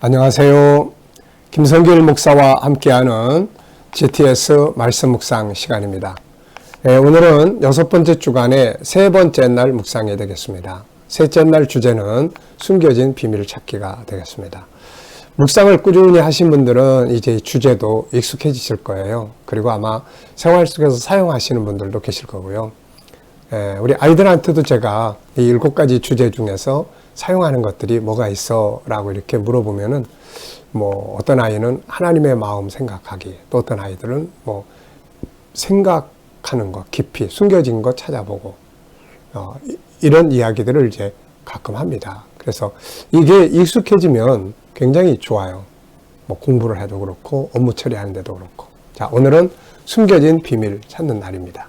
안녕하세요. 김성길 목사와 함께하는 GTS 말씀 묵상 시간입니다. 오늘은 6번째 주간의 세 번째 날 묵상이 되겠습니다. 셋째 날 주제는 숨겨진 비밀 찾기가 되겠습니다. 묵상을 꾸준히 하신 분들은 이제 주제도 익숙해지실 거예요. 그리고 아마 생활 속에서 사용하시는 분들도 계실 거고요. 우리 아이들한테도 제가 이 7가지 주제 중에서 사용하는 것들이 뭐가 있어? 라고 이렇게 물어보면은 어떤 아이는 하나님의 마음 생각하기, 또 어떤 아이들은 생각하는 것, 깊이 숨겨진 것 찾아보고, 이런 이야기들을 이제 가끔 합니다. 그래서 이게 익숙해지면 굉장히 좋아요. 공부를 해도 그렇고, 업무 처리하는데도 그렇고. 자, 오늘은 숨겨진 비밀 찾는 날입니다.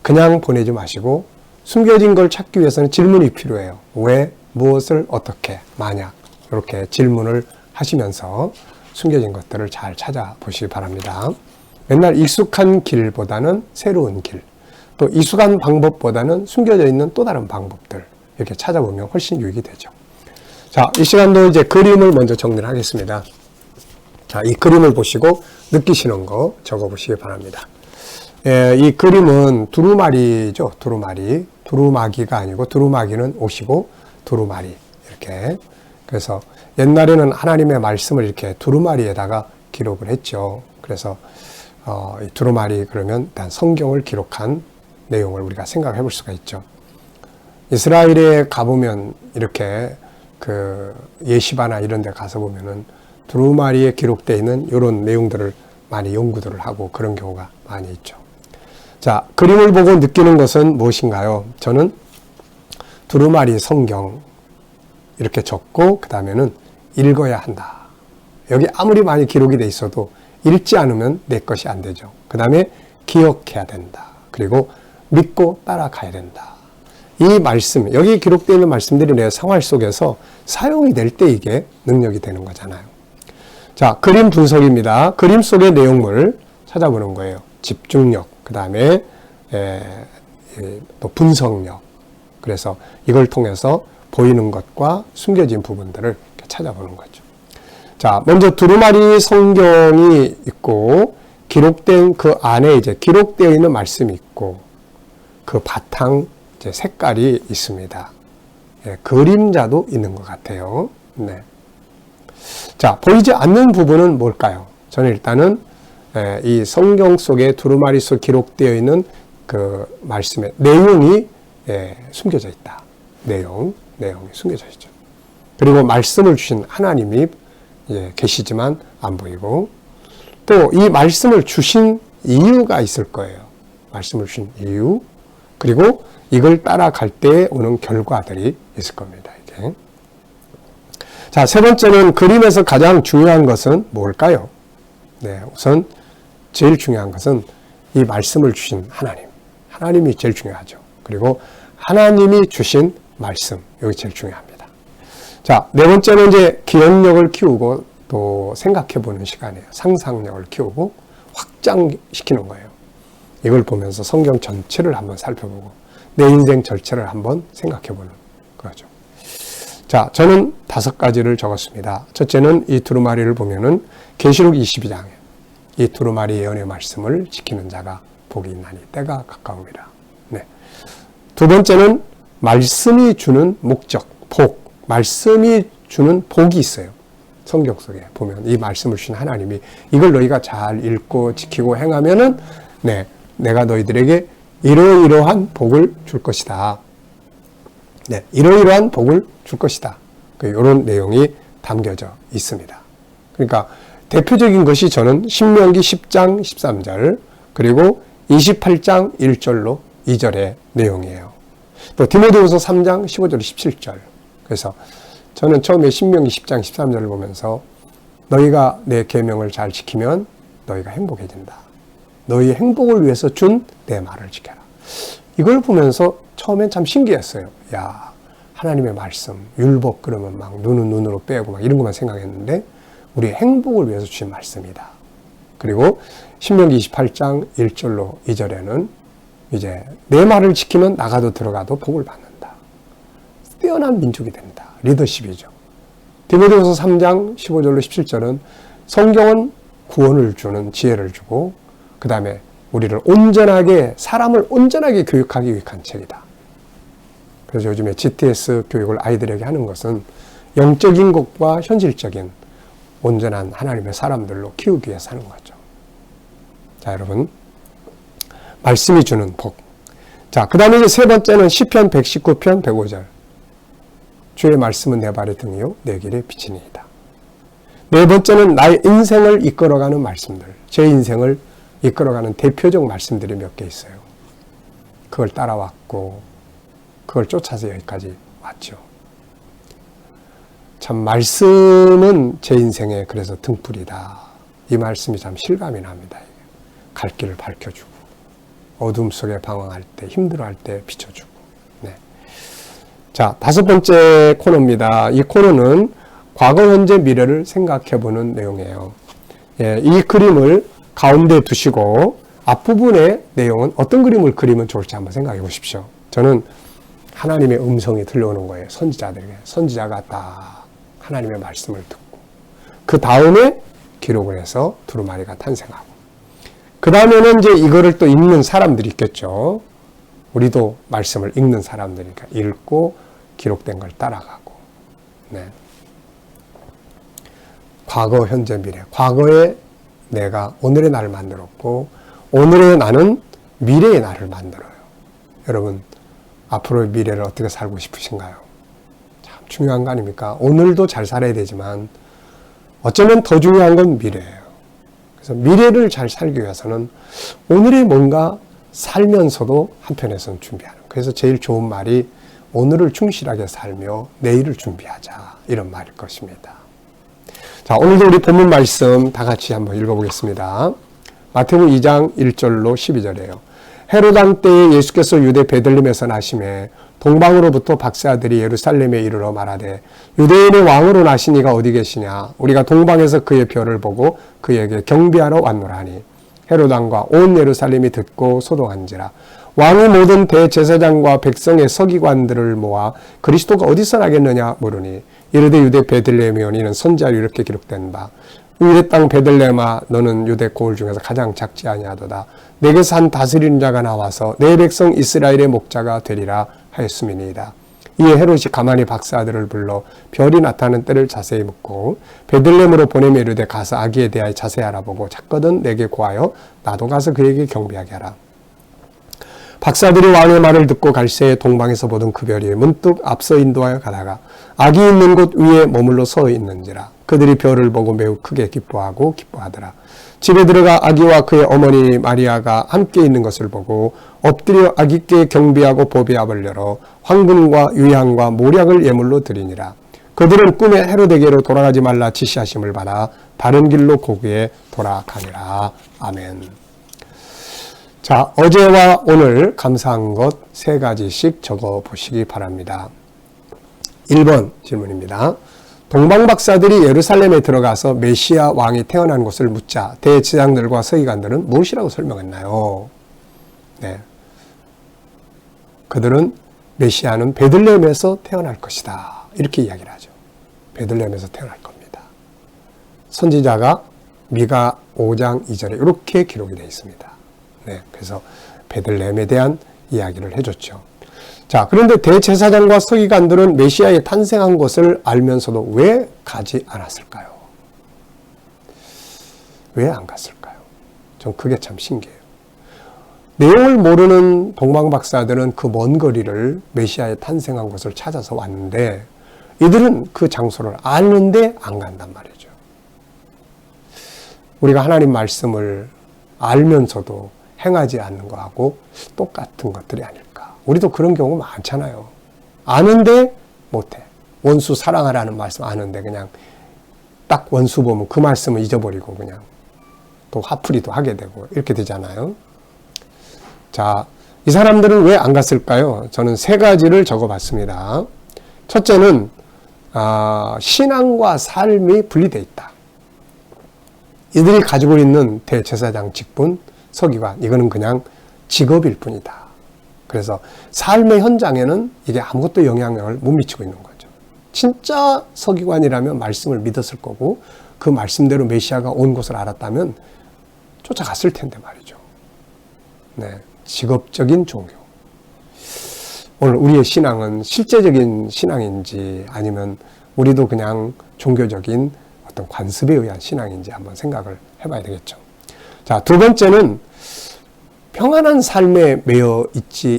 그냥 보내지 마시고, 숨겨진 걸 찾기 위해서는 질문이 필요해요. 왜? 무엇을 어떻게, 만약 이렇게 질문을 하시면서 숨겨진 것들을 잘 찾아보시기 바랍니다. 맨날 익숙한 길보다는 새로운 길, 또 익숙한 방법보다는 숨겨져 있는 또 다른 방법들 이렇게 찾아보면 훨씬 유익이 되죠. 자, 이 시간도 이제 그림을 먼저 정리를 하겠습니다. 자, 이 그림을 보시고 느끼시는 거 적어보시기 바랍니다. 이 그림은 두루마리죠. 두루마리. 두루마기가 아니고 두루마기는 옷이고 두루마리 이렇게. 그래서 옛날에는 하나님의 말씀을 이렇게 두루마리에다가 기록을 했죠. 그래서 이 두루마리 그러면 일단 성경을 기록한 내용을 우리가 생각해 볼 수가 있죠. 이스라엘에 가보면 이렇게 그 예시바나 이런 데 가서 보면은 두루마리에 기록되어 있는 이런 내용들을 많이 연구들을 하고 그런 경우가 많이 있죠. 자, 그림을 보고 느끼는 것은 무엇인가요? 저는 두루마리 성경 이렇게 적고 그 다음에는 읽어야 한다. 여기 아무리 많이 기록이 돼 있어도 읽지 않으면 내 것이 안 되죠. 그 다음에 기억해야 된다. 그리고 믿고 따라가야 된다. 이 말씀, 여기 기록되어 있는 말씀들이 내 생활 속에서 사용이 될 때 이게 능력이 되는 거잖아요. 자, 그림 분석입니다. 그림 속의 내용을 찾아보는 거예요. 집중력, 그 다음에 또 분석력. 그래서 이걸 통해서 보이는 것과 숨겨진 부분들을 찾아보는 거죠. 자, 먼저 두루마리 성경이 있고 기록된 그 안에 이제 기록되어 있는 말씀이 있고 그 바탕 이제 색깔이 있습니다. 그림자도 있는 것 같아요. 네. 자, 보이지 않는 부분은 뭘까요? 저는 일단은 이 성경 속에 두루마리 속 기록되어 있는 그 말씀의 내용이 숨겨져 있다. 내용이 숨겨져 있죠. 그리고 말씀을 주신 하나님이 계시지만 안 보이고 또 이 말씀을 주신 이유가 있을 거예요. 말씀을 주신 이유 그리고 이걸 따라갈 때 오는 결과들이 있을 겁니다. 이게. 자, 세 번째는 그림에서 가장 중요한 것은 뭘까요? 네, 우선 제일 중요한 것은 이 말씀을 주신 하나님이 제일 중요하죠. 그리고 하나님이 주신 말씀, 여기 제일 중요합니다. 자, 네 번째는 이제 기억력을 키우고 또 생각해보는 시간이에요. 상상력을 키우고 확장시키는 거예요. 이걸 보면서 성경 전체를 한번 살펴보고 내 인생 전체를 한번 생각해보는 거죠. 자, 저는 5가지를 적었습니다. 첫째는 이 두루마리를 보면은 계시록 22장에 이 두루마리 예언의 말씀을 지키는 자가 복이 있나니 때가 가까웁니다. 네. 두 번째는 말씀이 주는 목적, 복. 말씀이 주는 복이 있어요. 성경 속에 보면 이 말씀을 주신 하나님이 이걸 너희가 잘 읽고 지키고 행하면은 내가 너희들에게 이러이러한 복을 줄 것이다. 네, 이러이러한 복을 줄 것이다. 이런 내용이 담겨져 있습니다. 그러니까 대표적인 것이 저는 신명기 10장 13절 그리고 28장 1절로 2절의 내용이에요. 또 디모데후서 3장 15절 17절. 그래서 저는 처음에 신명기 10장 13절을 보면서 너희가 내 계명을 잘 지키면 너희가 행복해진다. 너희의 행복을 위해서 준 내 말을 지켜라. 이걸 보면서 처음엔 참 신기했어요. 야, 하나님의 말씀, 율법 그러면 막 눈은 눈으로 빼고 막 이런 것만 생각했는데 우리의 행복을 위해서 주신 말씀이다. 그리고 신명기 28장 1절로 2절에는 이제 내 말을 지키면 나가도 들어가도 복을 받는다. 뛰어난 민족이 된다. 리더십이죠. 디모데후서 3장 15절로 17절은 성경은 구원을 주는 지혜를 주고 그 다음에 우리를 사람을 온전하게 교육하기 위한 책이다. 그래서 요즘에 GTS 교육을 아이들에게 하는 것은 영적인 것과 현실적인 온전한 하나님의 사람들로 키우기 위해서 하는 거죠. 자, 여러분. 말씀이 주는 복. 자, 그 다음에 이제 세 번째는 시편 119편 105절. 주의 말씀은 내 발의 등이요 내 길의 빛이니이다. 네 번째는 나의 인생을 이끌어가는 말씀들. 제 인생을 이끌어가는 대표적 말씀들이 몇 개 있어요. 그걸 따라왔고 그걸 쫓아서 여기까지 왔죠. 참 말씀은 제 인생에 그래서 등불이다. 이 말씀이 참 실감이 납니다. 갈 길을 밝혀주고 어둠 속에 방황할 때 힘들어할 때 비춰주고. 네. 자, 다섯 번째 코너입니다. 이 코너는 과거, 현재, 미래를 생각해보는 내용이에요. 예, 이 그림을 가운데 두시고 앞부분의 내용은 어떤 그림을 그리면 좋을지 한번 생각해 보십시오. 저는 하나님의 음성이 들려오는 거예요. 선지자들에게. 선지자가 딱 하나님의 말씀을 듣고 그 다음에 기록을 해서 두루마리가 탄생하고 그 다음에는 이제 이거를 또 읽는 사람들이 있겠죠. 우리도 말씀을 읽는 사람들이니까 읽고 기록된 걸 따라가고. 네. 과거, 현재, 미래. 과거에 내가 오늘의 나를 만들었고 오늘의 나는 미래의 나를 만들어요. 여러분 앞으로의 미래를 어떻게 살고 싶으신가요? 참 중요한 거 아닙니까? 오늘도 잘 살아야 되지만 어쩌면 더 중요한 건 미래예요. 그래서 미래를 잘 살기 위해서는 오늘이 뭔가 살면서도 한편에서는 준비하는. 그래서 제일 좋은 말이 오늘을 충실하게 살며 내일을 준비하자. 이런 말일 것입니다. 자, 오늘도 우리 본문 말씀 다 같이 한번 읽어보겠습니다. 마태복음 2장 1절로 12절이에요. 헤롯 왕 때에 예수께서 유대 베들레헴에서 나심에 동방으로부터 박사들이 예루살렘에 이르러 말하되 유대인의 왕으로 나신 이가 어디 계시냐? 우리가 동방에서 그의 별을 보고 그에게 경배하러 왔노라 하니 헤롯 왕과 온 예루살렘이 듣고 소동한지라. 왕이 모든 대제사장과 백성의 서기관들을 모아 그리스도가 어디서 나겠느냐 물으니 이르되 유대 베들레헴이오니 이는 선지자로 이렇게 기록된 바 유대 땅 베들레헴아 너는 유대 고을 중에서 가장 작지 아니하도다. 내게서 한 다스리는 자가 나와서 내 백성 이스라엘의 목자가 되리라 하였음이니이다. 이에 헤롯이 가만히 박사들을 불러 별이 나타나는 때를 자세히 묻고 베들레헴으로 보내며 이르되 가서 아기에 대하여 자세히 알아보고 찾거든 내게 고하여 나도 가서 그에게 경배하게 하라. 박사들이 왕의 말을 듣고 갈새에 동방에서 보던 그 별이 문득 앞서 인도하여 가다가 아기 있는 곳 위에 머물러 서 있는지라. 그들이 별을 보고 매우 크게 기뻐하더라. 집에 들어가 아기와 그의 어머니 마리아가 함께 있는 것을 보고 엎드려 아기께 경배하고 보배압을 열어 황금과 유향과 모략을 예물로 드리니라. 그들은 꿈에 헤롯에게로 돌아가지 말라 지시하심을 받아 다른 길로 고기에 돌아가니라. 아멘. 자, 어제와 오늘 감사한 것 세 가지씩 적어 보시기 바랍니다. 1번 질문입니다. 동방박사들이 예루살렘에 들어가서 메시아 왕이 태어난 곳을 묻자 대제사장들과 서기관들은 무엇이라고 설명했나요? 네, 그들은 메시아는 베들레헴에서 태어날 것이다. 이렇게 이야기를 하죠. 베들레헴에서 태어날 겁니다. 선지자가 미가 5장 2절에 이렇게 기록이 되어 있습니다. 네, 그래서 베들레헴에 대한 이야기를 해줬죠. 자, 그런데 대제사장과 서기관들은 메시아의 탄생한 것을 알면서도 왜 가지 않았을까요? 왜 안 갔을까요? 전 그게 참 신기해요. 내용을 모르는 동방박사들은 그 먼 거리를 메시아의 탄생한 것을 찾아서 왔는데 이들은 그 장소를 아는데 안 간단 말이죠. 우리가 하나님 말씀을 알면서도 행하지 않는 거하고 똑같은 것들이 아닐까. 우리도 그런 경우 많잖아요. 아는데 못해. 원수 사랑하라는 말씀 아는데 그냥 딱 원수 보면 그 말씀을 잊어버리고 그냥 또 화풀이도 하게 되고 이렇게 되잖아요. 자, 이 사람들은 왜 안 갔을까요? 저는 세 가지를 적어봤습니다. 첫째는 신앙과 삶이 분리되어 있다. 이들이 가지고 있는 대제사장 직분, 서기관, 이거는 그냥 직업일 뿐이다. 그래서 삶의 현장에는 이게 아무것도 영향력을 못 미치고 있는 거죠. 진짜 서기관이라면 말씀을 믿었을 거고 그 말씀대로 메시아가 온 것을 알았다면 쫓아갔을 텐데 말이죠. 네, 직업적인 종교. 오늘 우리의 신앙은 실제적인 신앙인지 아니면 우리도 그냥 종교적인 어떤 관습에 의한 신앙인지 한번 생각을 해봐야 되겠죠. 자, 두 번째는 평안한 삶에 매여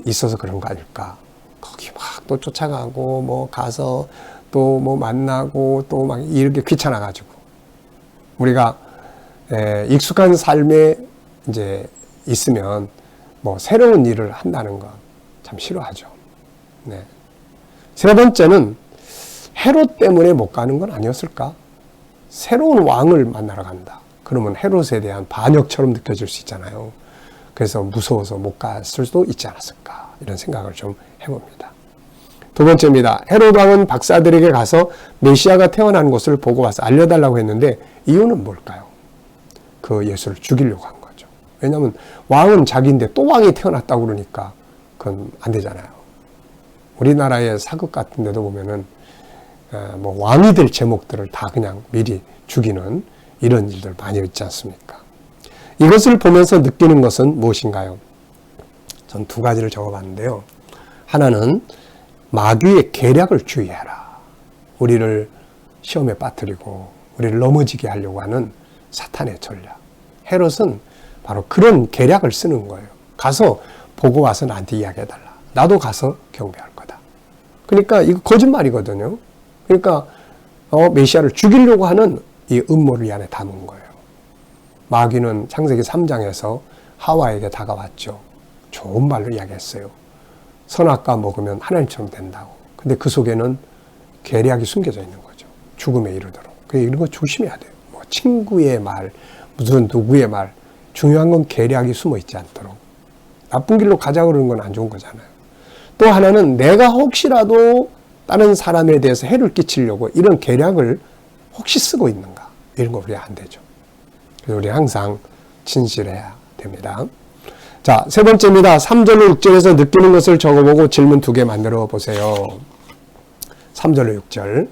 있어서 그런 거 아닐까. 거기 막 또 쫓아가고 뭐 가서 또 뭐 만나고 또 막 이렇게 귀찮아가지고 우리가 익숙한 삶에 이제 있으면 뭐 새로운 일을 한다는 건 참 싫어하죠. 네. 세 번째는 헤롯 때문에 못 가는 건 아니었을까? 새로운 왕을 만나러 간다. 그러면 헤롯에 대한 반역처럼 느껴질 수 있잖아요. 그래서 무서워서 못 갔을 수도 있지 않았을까? 이런 생각을 좀 해봅니다. 두 번째입니다. 헤롯 왕은 박사들에게 가서 메시아가 태어난 곳을 보고 와서 알려달라고 했는데 이유는 뭘까요? 그 예수를 죽이려고 한 거죠. 왜냐하면 왕은 자기인데 또 왕이 태어났다고 그러니까 그건 안 되잖아요. 우리나라의 사극 같은 데도 보면은 뭐 왕이 될 제목들을 다 그냥 미리 죽이는 이런 일들 많이 있지 않습니까? 이것을 보면서 느끼는 것은 무엇인가요? 전 두 가지를 적어봤는데요. 하나는 마귀의 계략을 주의해라. 우리를 시험에 빠뜨리고 우리를 넘어지게 하려고 하는 사탄의 전략. 헤롯은 바로 그런 계략을 쓰는 거예요. 가서 보고 와서 나한테 이야기해달라. 나도 가서 경배할 거다. 그러니까 이거 거짓말이거든요. 그러니까 메시아를 죽이려고 하는 이 음모를 이 안에 담은 거예요. 마귀는 창세기 3장에서 하와에게 다가왔죠. 좋은 말로 이야기했어요. 선악과 먹으면 하나님처럼 된다고. 근데 그 속에는 계략이 숨겨져 있는 거죠. 죽음에 이르도록. 그래서 이런 거 조심해야 돼요. 뭐 친구의 말, 무슨 누구의 말. 중요한 건 계략이 숨어 있지 않도록. 나쁜 길로 가자고 그러는 건 안 좋은 거잖아요. 또 하나는 내가 혹시라도 다른 사람에 대해서 해를 끼치려고 이런 계략을 혹시 쓰고 있는가. 이런 거 우리 안 되죠. 그래서 우리 항상 진실해야 됩니다. 자, 세 번째입니다. 3절로 6절에서 느끼는 것을 적어보고 질문 2개 만들어 보세요. 3절로 6절.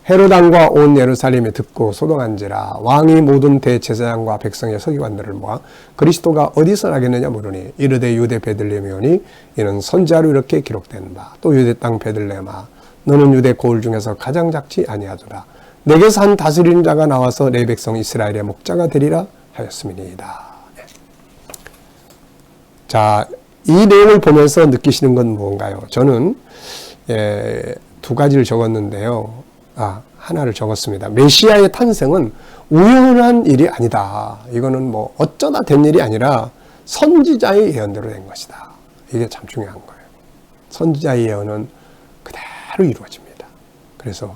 헤롯 왕과 온 예루살렘이 듣고 소동한지라 왕이 모든 대제사장과 백성의 서기관들을 모아 그리스도가 어디서 나겠느냐 물으니 이르되 유대 베들레헴이 오니 이는 선지자로 이렇게 기록된 바 또 유대 땅 베들레헴아 너는 유대 고을 중에서 가장 작지 아니하도다 내게서 한 다스리는 자가 나와서 내 백성 이스라엘의 목자가 되리라 하였음이니이다. 네. 자, 이 내용을 보면서 느끼시는 건 무언가요? 저는 두 가지를 적었는데요. 하나를 적었습니다. 메시아의 탄생은 우연한 일이 아니다. 이거는 뭐 어쩌다 된 일이 아니라 선지자의 예언대로 된 것이다. 이게 참 중요한 거예요. 선지자의 예언은 그대로 이루어집니다. 그래서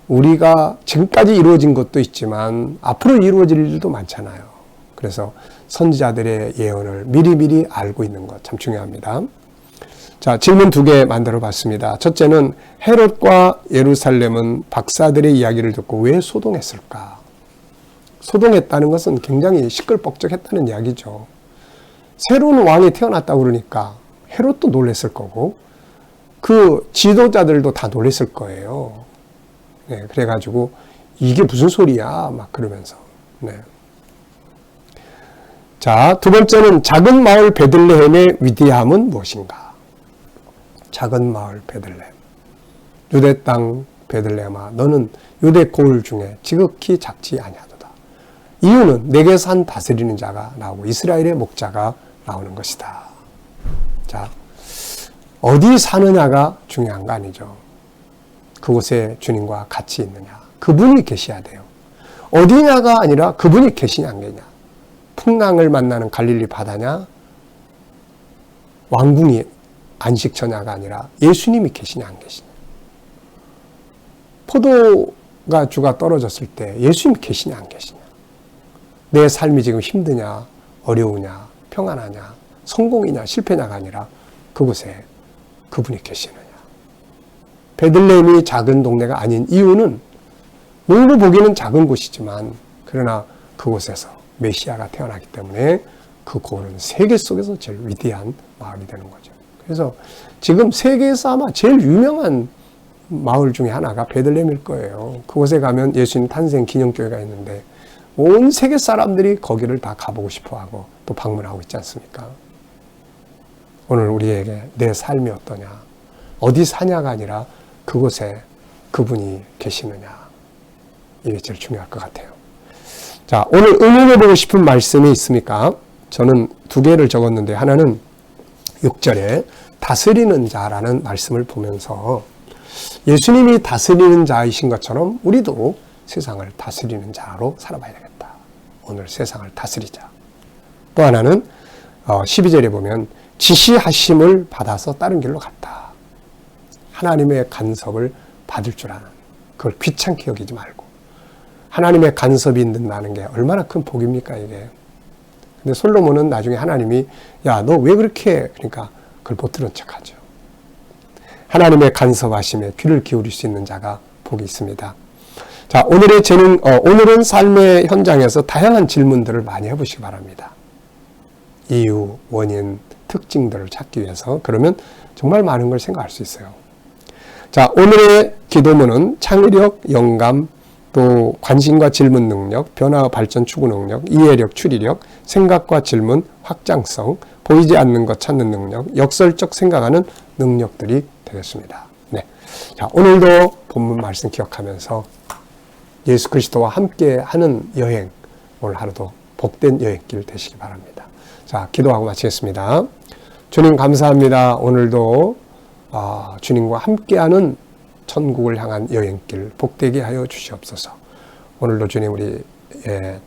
우리가 지금까지 이루어진 것도 있지만 앞으로 이루어질 일도 많잖아요. 그래서 선지자들의 예언을 미리미리 알고 있는 것 참 중요합니다. 자, 질문 2개 만들어 봤습니다. 첫째는 헤롯과 예루살렘은 박사들의 이야기를 듣고 왜 소동했을까? 소동했다는 것은 굉장히 시끌벅적했다는 이야기죠. 새로운 왕이 태어났다고 그러니까 헤롯도 놀랬을 거고 그 지도자들도 다 놀랬을 거예요. 네, 그래가지고 이게 무슨 소리야? 막 그러면서. 네. 자, 두 번째는 작은 마을 베들레헴의 위대함은 무엇인가? 작은 마을 베들레헴. 유대 땅 베들레헴아 너는 유대 고을 중에 지극히 작지 아니하도다. 이유는 내게서 한 다스리는 자가 나오고 이스라엘의 목자가 나오는 것이다. 자, 어디 사느냐가 중요한 거 아니죠. 그곳에 주님과 같이 있느냐. 그분이 계셔야 돼요. 어디냐가 아니라 그분이 계시냐 안 계냐. 풍랑을 만나는 갈릴리 바다냐 왕궁이 안식처냐가 아니라 예수님이 계시냐 안 계시냐. 포도가 주가 떨어졌을 때 예수님이 계시냐 안 계시냐. 내 삶이 지금 힘드냐 어려우냐 평안하냐 성공이냐 실패냐가 아니라 그곳에 그분이 계시느냐. 베들레헴이 작은 동네가 아닌 이유는 물로 보기는 작은 곳이지만 그러나 그곳에서 메시아가 태어나기 때문에 그 고을은 세계 속에서 제일 위대한 마을이 되는 거죠. 그래서 지금 세계에서 아마 제일 유명한 마을 중에 하나가 베들레헴일 거예요. 그곳에 가면 예수님 탄생 기념교회가 있는데 온 세계 사람들이 거기를 다 가보고 싶어하고 또 방문하고 있지 않습니까? 오늘 우리에게 내 삶이 어떠냐, 어디 사냐가 아니라 그곳에 그분이 계시느냐, 이게 제일 중요할 것 같아요. 자, 오늘 응용해보고 싶은 말씀이 있습니까? 저는 2개를 적었는데, 하나는 6절에 다스리는 자라는 말씀을 보면서 예수님이 다스리는 자이신 것처럼 우리도 세상을 다스리는 자로 살아봐야 되겠다. 오늘 세상을 다스리자. 또 하나는 12절에 보면 지시하심을 받아서 다른 길로 갔다. 하나님의 간섭을 받을 줄 아는, 그걸 귀찮게 여기지 말고, 하나님의 간섭이 있는다는 게 얼마나 큰 복입니까, 이게. 근데 솔로몬은 나중에 하나님이 야, 너 왜 그렇게 해? 그러니까 그걸 못 들은 척하죠. 하나님의 간섭하심에 귀를 기울일 수 있는 자가 복이 있습니다. 자, 오늘의 오늘은 삶의 현장에서 다양한 질문들을 많이 해보시기 바랍니다. 이유, 원인, 특징들을 찾기 위해서. 그러면 정말 많은 걸 생각할 수 있어요. 자, 오늘의 기도문은 창의력, 영감, 또 관심과 질문 능력, 변화와 발전 추구 능력, 이해력, 추리력, 생각과 질문, 확장성, 보이지 않는 것 찾는 능력, 역설적 생각하는 능력들이 되겠습니다. 네. 자, 오늘도 본문 말씀 기억하면서 예수 그리스도와 함께 하는 여행, 오늘 하루도 복된 여행길 되시기 바랍니다. 자, 기도하고 마치겠습니다. 주님 감사합니다. 오늘도 주님과 함께하는 천국을 향한 여행길 복되게 하여 주시옵소서. 오늘도 주님 우리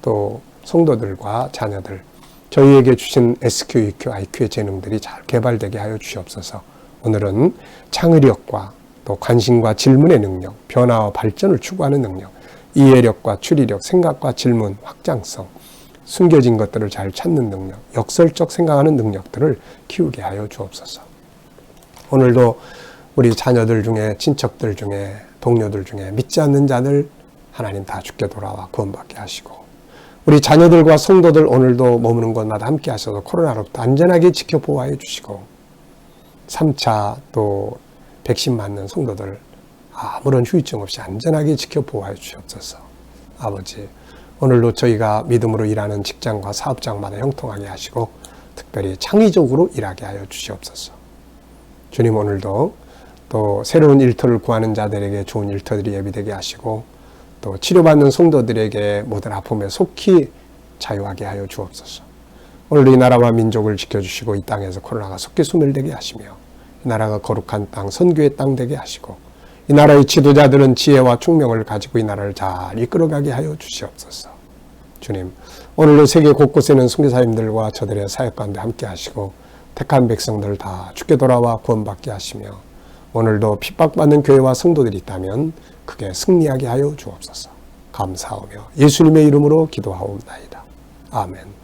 또 성도들과 자녀들 저희에게 주신 SQ, EQ, IQ의 재능들이 잘 개발되게 하여 주시옵소서. 오늘은 창의력과 또 관심과 질문의 능력, 변화와 발전을 추구하는 능력, 이해력과 추리력, 생각과 질문, 확장성, 숨겨진 것들을 잘 찾는 능력, 역설적 생각하는 능력들을 키우게 하여 주옵소서. 오늘도 우리 자녀들 중에, 친척들 중에, 동료들 중에 믿지 않는 자들 하나님 다 주께 돌아와 구원받게 하시고, 우리 자녀들과 성도들 오늘도 머무는 곳마다 함께 하셔서 코로나로부터 안전하게 지켜 보호해 주시고, 3차 또 백신 맞는 성도들 아무런 후유증 없이 안전하게 지켜 보호해 주시옵소서. 아버지, 오늘도 저희가 믿음으로 일하는 직장과 사업장마다 형통하게 하시고 특별히 창의적으로 일하게 하여 주시옵소서. 주님, 오늘도 또 새로운 일터를 구하는 자들에게 좋은 일터들이 예비되게 하시고, 또 치료받는 성도들에게 모든 아픔에 속히 자유하게 하여 주옵소서. 오늘도 이 나라와 민족을 지켜주시고 이 땅에서 코로나가 속히 소멸되게 하시며, 이 나라가 거룩한 땅, 선교의 땅 되게 하시고, 이 나라의 지도자들은 지혜와 총명을 가지고 이 나라를 잘 이끌어가게 하여 주시옵소서. 주님, 오늘도 세계 곳곳에 있는 선교사님들과 저들의 사역 가운데 함께 하시고 택한 백성들을 다 주께 돌아와 구원받게 하시며, 오늘도 핍박받는 교회와 성도들이 있다면 그게 승리하게 하여 주옵소서. 감사하며 예수님의 이름으로 기도하옵나이다. 아멘.